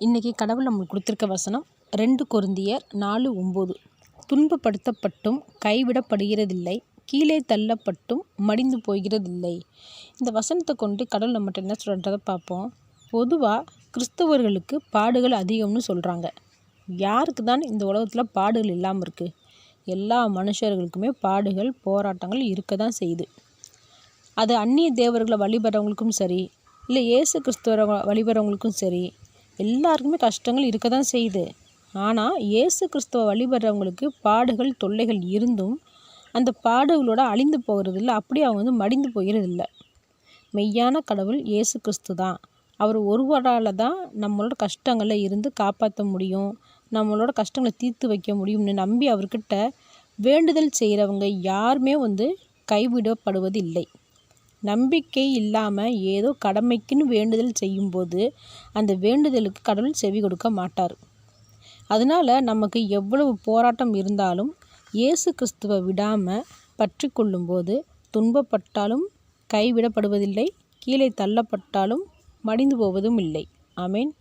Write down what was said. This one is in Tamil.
இன்றைக்கி கடவுள் நம்மளுக்கு கொடுத்துருக்க வசனம் 2 கொரிந்தியர் 4:9. துன்பப்படுத்தப்பட்டும் கைவிடப்படுகிறதில்லை, கீழே தள்ளப்பட்டும் மடிந்து போகிறதில்லை. இந்த வசனத்தை கொண்டு கடவுள் நம்மகிட்ட என்ன சொல்கிறத பார்ப்போம். பொதுவாக கிறிஸ்தவர்களுக்கு பாடுகள் அதிகம்னு சொல்கிறாங்க. யாருக்கு தான் இந்த உலகத்தில் பாடுகள் இல்லாமல் இருக்குது? எல்லா மனுஷர்களுக்குமே பாடுகள், போராட்டங்கள் இருக்க தான் செய்யுது. அது அந்நிய தேவர்களை வழிபடுறவங்களுக்கும் சரி, இல்லை இயேசு கிறிஸ்துவ வழிபடுறவங்களுக்கும் சரி, எல்லாருக்குமே கஷ்டங்கள் இருக்க தான் செய்யுது. ஆனால் இயேசு கிறிஸ்துவ வழிபடுறவங்களுக்கு பாடுகள், தொல்லைகள் இருந்தும் அந்த பாடுகளோட அழிந்து போகிறதில்ல, அப்படி அவங்க மடிந்து போகிறதில்ல. மெய்யான கடவுள் இயேசு கிறிஸ்து தான். அவர் ஒருவரால் தான் நம்மளோட கஷ்டங்களில் இருந்து காப்பாற்ற முடியும், நம்மளோட கஷ்டங்களை தீர்த்து வைக்க முடியும்னு நம்பி அவர்கிட்ட வேண்டுதல் செய்கிறவங்க யாருமே கைவிடப்படுவது இல்லை. நம்பிக்கை இல்லாமல் ஏதோ கடமைக்குன்னு வேண்டுதல் செய்யும்போது அந்த வேண்டுதலுக்கு கடவுள் செவி கொடுக்க மாட்டார். அதனால் நமக்கு எவ்வளவு போராட்டம் இருந்தாலும் இயேசு கிறிஸ்துவை விடாமல் பற்றி கொள்ளும்போது துன்பப்பட்டாலும் கைவிடப்படுவதில்லை, கீழே தள்ளப்பட்டாலும் மடிந்து போவதும் இல்லை. ஆமேன்.